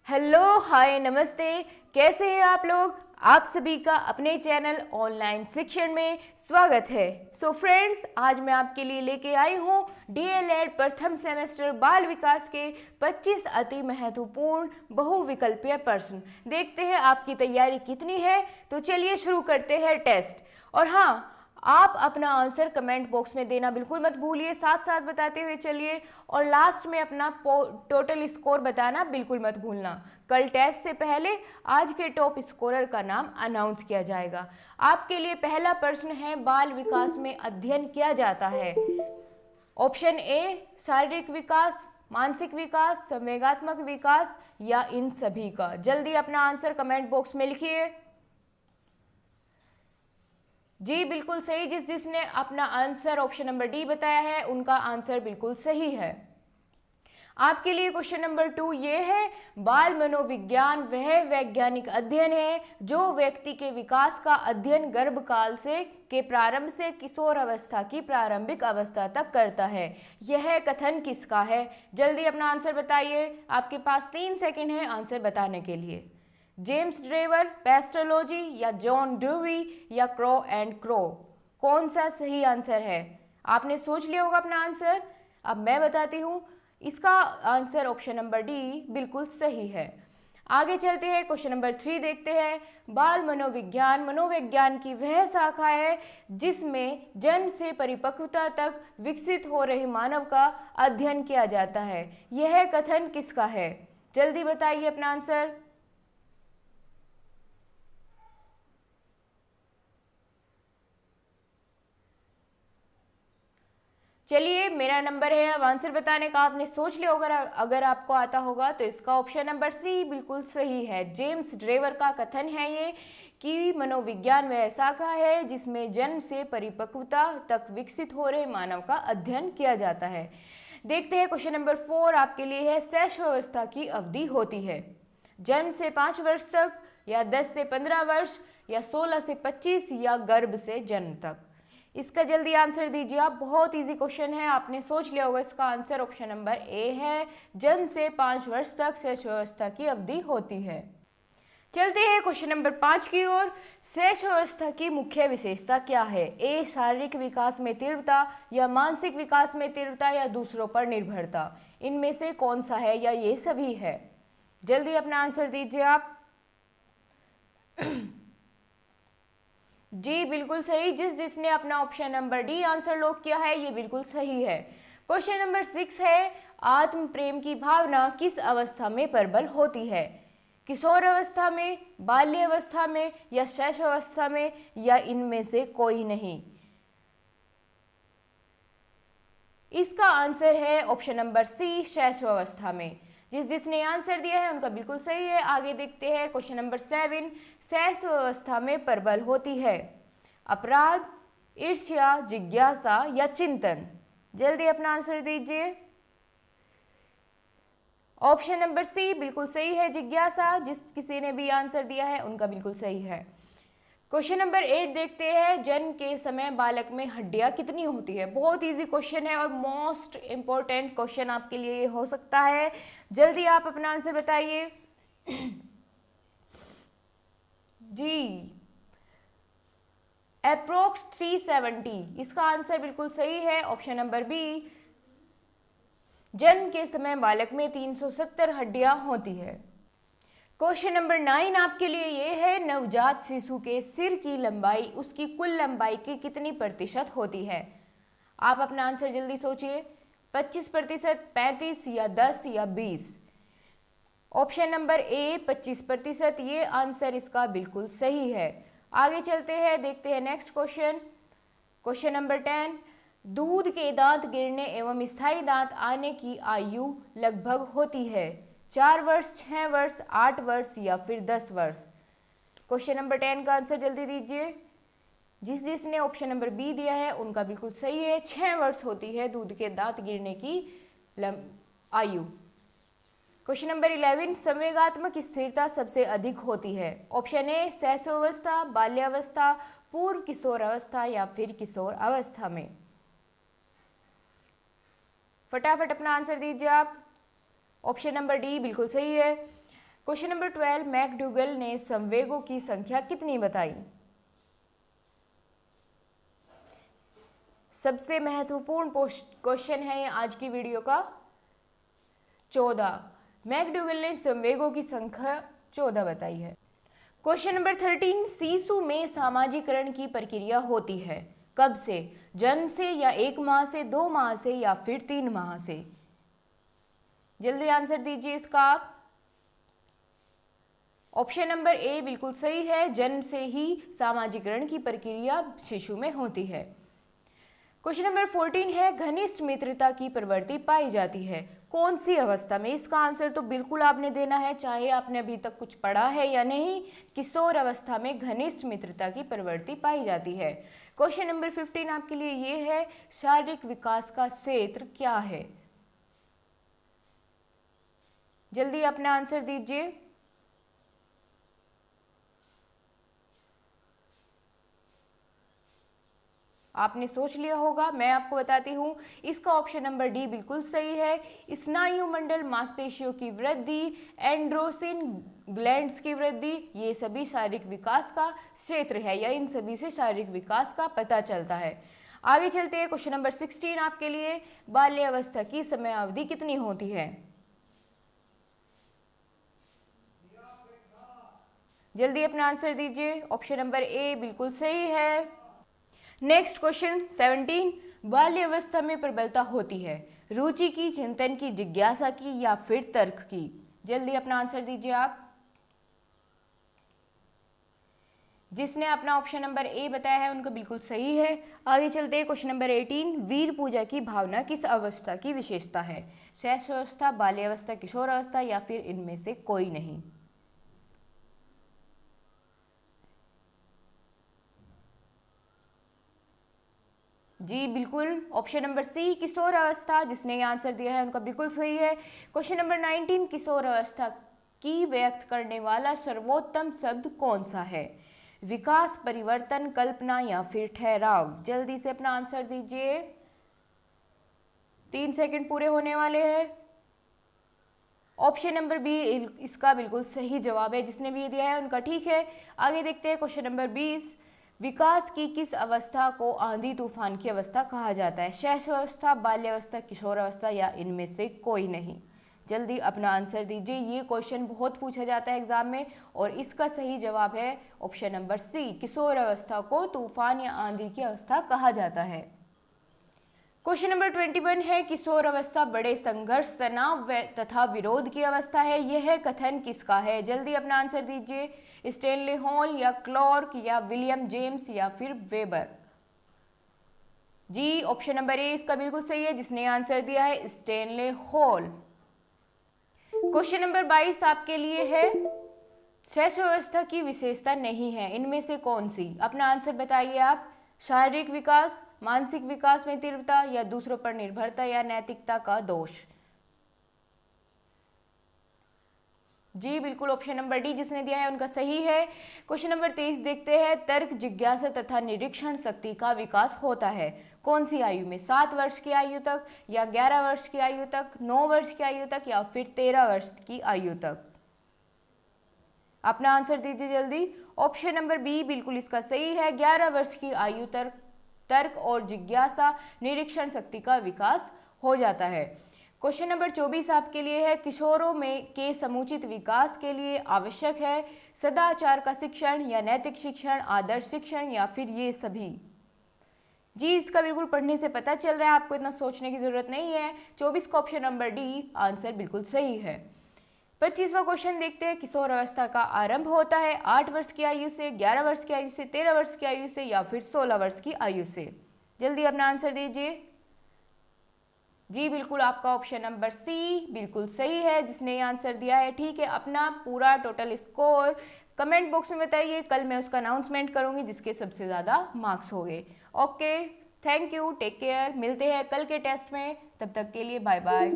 Hello, हाय, नमस्ते। कैसे हैं आप लोग? आप सभी का अपने चैनल ऑनलाइन शिक्षण में स्वागत है। सो फ्रेंड्स, आज मैं आपके लिए लेके आई हूँ डीएलएड प्रथम सेमेस्टर बाल विकास के 25 अति महत्वपूर्ण बहुविकल्पीय प्रश्न। देखते हैं आपकी तैयारी कितनी है। तो चलिए शुरू करते हैं टेस्ट। और हाँ, आप अपना आंसर कमेंट बॉक्स में देना बिल्कुल मत भूलिए, साथ साथ बताते हुए चलिए। और लास्ट में अपना टोटल स्कोर बताना बिल्कुल मत भूलना। कल टेस्ट से पहले आज के टॉप स्कोरर का नाम अनाउंस किया जाएगा। आपके लिए पहला प्रश्न है, बाल विकास में अध्ययन किया जाता है। ऑप्शन ए शारीरिक विकास, मानसिक विकास, संवेगात्मक विकास या इन सभी का। जल्दी अपना आंसर कमेंट बॉक्स में लिखिए। जी बिल्कुल सही। जिसने अपना आंसर ऑप्शन नंबर डी बताया है उनका आंसर बिल्कुल सही है। आपके लिए क्वेश्चन नंबर 2 ये है, बाल मनोविज्ञान वह वैज्ञानिक अध्ययन है जो व्यक्ति के विकास का अध्ययन गर्भकाल से के प्रारंभ से किशोर अवस्था की प्रारंभिक अवस्था तक करता है। यह कथन किसका है? जल्दी अपना आंसर बताइए। आपके पास 3 सेकंड है आंसर बताने के लिए। जेम्स ड्रेवर, पेस्टोलॉजी या जॉन ड्यूवी या क्रो एंड क्रो, कौन सा सही आंसर है? आपने सोच लिया होगा अपना आंसर। अब मैं बताती हूँ, इसका आंसर ऑप्शन नंबर डी बिल्कुल सही है। आगे चलते हैं, क्वेश्चन नंबर 3 देखते हैं। बाल मनोविज्ञान मनोविज्ञान की वह शाखा है जिसमें जन्म से परिपक्वता तक विकसित हो रहे मानव का अध्ययन किया जाता है। यह कथन किसका है? जल्दी बताइए अपना आंसर। चलिए, मेरा नंबर है अब आंसर बताने का। आपने सोच लिया होगा, अगर आपको आता होगा तो इसका ऑप्शन नंबर सी बिल्कुल सही है। जेम्स ड्रेवर का कथन है ये कि मनोविज्ञान वह शाखा है जिसमें जन्म से परिपक्वता तक विकसित हो रहे मानव का अध्ययन किया जाता है। देखते हैं क्वेश्चन नंबर 4 आपके लिए है, शैशवावस्था की अवधि होती है जन्म से 5 वर्ष तक या 10 से 15 वर्ष या 16 से 25 या गर्भ से जन्म तक। इसका जल्दी आंसर दीजिए आप। बहुत इजी क्वेश्चन है, आपने सोच लिया होगा। इसका आंसर ऑप्शन नंबर ए है, जन्म से 5 वर्ष तक शैशवावस्था की अवधि होती है। चलते हैं क्वेश्चन नंबर 5 की ओर। शैशवावस्था की मुख्य विशेषता क्या है? ए शारीरिक विकास में तीव्रता या मानसिक विकास में तीव्रता या दूसरों पर निर्भरता। इनमें से कौन सा है या ये सभी है? जल्दी अपना आंसर दीजिए आप। जी बिल्कुल सही। जिसने अपना option number D answer lock किया है ये बिल्कुल सही है। क्वेश्चन नंबर 6 है, आत्म प्रेम की भावना किस अवस्था में प्रबल होती है? किशोर अवस्था में, बाल्य अवस्था में या शैशवावस्था में या इनमें से कोई नहीं? इसका आंसर है ऑप्शन नंबर सी, शैशवावस्था में। जिसने आंसर दिया है उनका बिल्कुल सही है। आगे देखते हैं क्वेश्चन नंबर 7, शैशवावस्था में प्रबल होती है अपराध, ईर्ष्या, जिज्ञासा या चिंतन। जल्दी अपना आंसर दीजिए। ऑप्शन नंबर सी बिल्कुल सही है, जिज्ञासा। जिस किसी ने भी आंसर दिया है उनका बिल्कुल सही है। क्वेश्चन नंबर 8 देखते हैं, जन्म के समय बालक में हड्डियां कितनी होती है? बहुत इजी क्वेश्चन है और मोस्ट इंपॉर्टेंट क्वेश्चन आपके लिए ये हो सकता है। जल्दी आप अपना आंसर बताइए। जी अप्रोक्स 370, इसका आंसर बिल्कुल सही है, ऑप्शन नंबर बी। जन्म के समय बालक में 370 हड्डियां होती है। क्वेश्चन नंबर 9 आपके लिए ये है, नवजात शिशु के सिर की लंबाई उसकी कुल लंबाई की कितनी प्रतिशत होती है? आप अपना आंसर जल्दी सोचिए। 25%, 35 या 10 या 20? ऑप्शन नंबर ए 25%, ये आंसर इसका बिल्कुल सही है। आगे चलते हैं, देखते हैं नेक्स्ट क्वेश्चन। क्वेश्चन नंबर 10, दूध के दांत गिरने एवं स्थायी दांत आने की आयु लगभग होती है 4 वर्ष, 6 वर्ष, 8 वर्ष या फिर 10 वर्ष? क्वेश्चन नंबर 10 का आंसर जल्दी दीजिए। जिसने ऑप्शन नंबर बी दिया है उनका बिल्कुल सही है, 6 वर्ष होती है दूध के दांत गिरने की आयु। क्वेश्चन नंबर 11, संवेगात्मक स्थिरता सबसे अधिक होती है? ऑप्शन ए शैशवावस्था, बाल्यावस्था, पूर्व किशोर अवस्था या फिर किशोर अवस्था में? फटाफट अपना आंसर दीजिए आप। ऑप्शन नंबर डी बिल्कुल सही है। क्वेश्चन नंबर 12, मैकडूगल ने संवेगों की संख्या कितनी बताई? सबसे महत्वपूर्ण क्वेश्चन है ये आज की वीडियो का। 14, मैकडूगल ने संवेगों की संख्या 14 बताई है। क्वेश्चन नंबर 13, शिशु में सामाजिकरण की प्रक्रिया होती है कब से? जन्म से या 1 माह से, 2 माह से या फिर 3 माह से? जल्दी आंसर दीजिए इसका आप। ऑप्शन नंबर ए बिल्कुल सही है, जन्म से ही सामाजिकरण की प्रक्रिया शिशु में होती है। क्वेश्चन नंबर 14 है, घनिष्ठ मित्रता की प्रवृत्ति पाई जाती है कौन सी अवस्था में? इसका आंसर तो बिल्कुल आपने देना है, चाहे आपने अभी तक कुछ पढ़ा है या नहीं। किशोर अवस्था में घनिष्ठ मित्रता की प्रवृत्ति पाई जाती है। क्वेश्चन नंबर 15 आपके लिए ये है, शारीरिक विकास का क्षेत्र क्या है? जल्दी अपना आंसर दीजिए। आपने सोच लिया होगा, मैं आपको बताती हूँ। इसका ऑप्शन नंबर डी बिल्कुल सही है। स्नायु मंडल, मांसपेशियों की वृद्धि, एंड्रोसिन ग्लैंड्स की वृद्धि, ये सभी शारीरिक विकास का क्षेत्र है या इन सभी से शारीरिक विकास का पता चलता है। आगे चलते हैं। क्वेश्चन नंबर 16 आपके लिए, बाल्यावस्था की समयावधि कितनी होती है? जल्दी अपना आंसर दीजिए। ऑप्शन नंबर ए बिल्कुल सही है। नेक्स्ट क्वेश्चन 17, बाल्यावस्था में प्रबलता होती है रुचि की, चिंतन की, जिज्ञासा की या फिर तर्क की? जल्दी अपना आंसर दीजिए आप। जिसने अपना ऑप्शन नंबर ए बताया है उनका बिल्कुल सही है। आगे चलते हैं। क्वेश्चन नंबर 18, वीर पूजा की भावना किस अवस्था की विशेषता है? शैशवावस्था, बाल्यावस्था, किशोरावस्था या फिर इनमें से कोई नहीं? जी बिल्कुल, ऑप्शन नंबर सी किशोर अवस्था, जिसने ये आंसर दिया है उनका बिल्कुल सही है। क्वेश्चन नंबर 19, किशोर अवस्था की व्यक्त करने वाला सर्वोत्तम शब्द कौन सा है? विकास, परिवर्तन, कल्पना या फिर ठहराव? जल्दी से अपना आंसर दीजिए, 3 सेकंड पूरे होने वाले हैं। ऑप्शन नंबर बी इसका बिल्कुल सही जवाब है, जिसने भी दिया है उनका ठीक है। आगे देखते हैं। क्वेश्चन नंबर 20, विकास की किस अवस्था को आंधी तूफान की अवस्था कहा जाता है? शैशवावस्था, बाल्यावस्था, किशोरावस्था या इनमें से कोई नहीं? जल्दी अपना आंसर दीजिए। ये क्वेश्चन बहुत पूछा जाता है एग्जाम में और इसका सही जवाब है ऑप्शन नंबर सी, किशोरावस्था को तूफान या आंधी की अवस्था कहा जाता है। क्वेश्चन नंबर 21 है, किशोर अवस्था बड़े संघर्ष, तनाव तथा विरोध की अवस्था है। यह कथन किसका है? जल्दी अपना आंसर दीजिए। स्टैनली हॉल या क्लॉर्क या विलियम जेम्स या फिर वेबर? जी ऑप्शन नंबर ए इसका बिल्कुल सही है, जिसने आंसर दिया है स्टैनली हॉल। क्वेश्चन नंबर 22 आपके लिए है, शैशवावस्था की विशेषता नहीं है इनमें से कौन सी? अपना आंसर बताइए आप। शारीरिक विकास, मानसिक विकास में तीव्रता या दूसरों पर निर्भरता या नैतिकता का दोष? जी बिल्कुल, ऑप्शन नंबर डी जिसने दिया है उनका सही है। क्वेश्चन नंबर 23 देखते हैं, तर्क, जिज्ञासा तथा निरीक्षण शक्ति का विकास होता है कौन सी आयु में? 7 वर्ष की आयु तक या 11 वर्ष की आयु तक, 9 वर्ष की आयु तक या फिर 13 वर्ष की आयु तक? अपना आंसर दीजिए जल्दी। ऑप्शन नंबर बी बिल्कुल इसका सही है, 11 वर्ष की आयु तक तर्क और जिज्ञासा, निरीक्षण शक्ति का विकास हो जाता है। क्वेश्चन नंबर 24 आपके लिए है, किशोरों में के समुचित विकास के लिए आवश्यक है सदाचार का शिक्षण या नैतिक शिक्षण, आदर्श शिक्षण या फिर ये सभी? जी इसका बिल्कुल पढ़ने से पता चल रहा है, आपको इतना सोचने की जरूरत नहीं है। 24 का ऑप्शन नंबर डी आंसर बिल्कुल सही है। 25वां क्वेश्चन देखते हैं, किशोर अवस्था का आरंभ होता है 8 वर्ष की आयु से, 11 वर्ष की आयु से, 13 वर्ष की आयु से या फिर 16 वर्ष की आयु से? जल्दी अपना आंसर दीजिए। जी बिल्कुल, आपका ऑप्शन नंबर सी बिल्कुल सही है, जिसने आंसर दिया है ठीक है। अपना पूरा टोटल स्कोर कमेंट बॉक्स में बताइए, कल मैं उसका अनाउंसमेंट करूंगी जिसके सबसे ज़्यादा मार्क्स हो गए। Okay, thank you, take care, मिलते हैं कल के टेस्ट में, तब तक के लिए बाय बाय।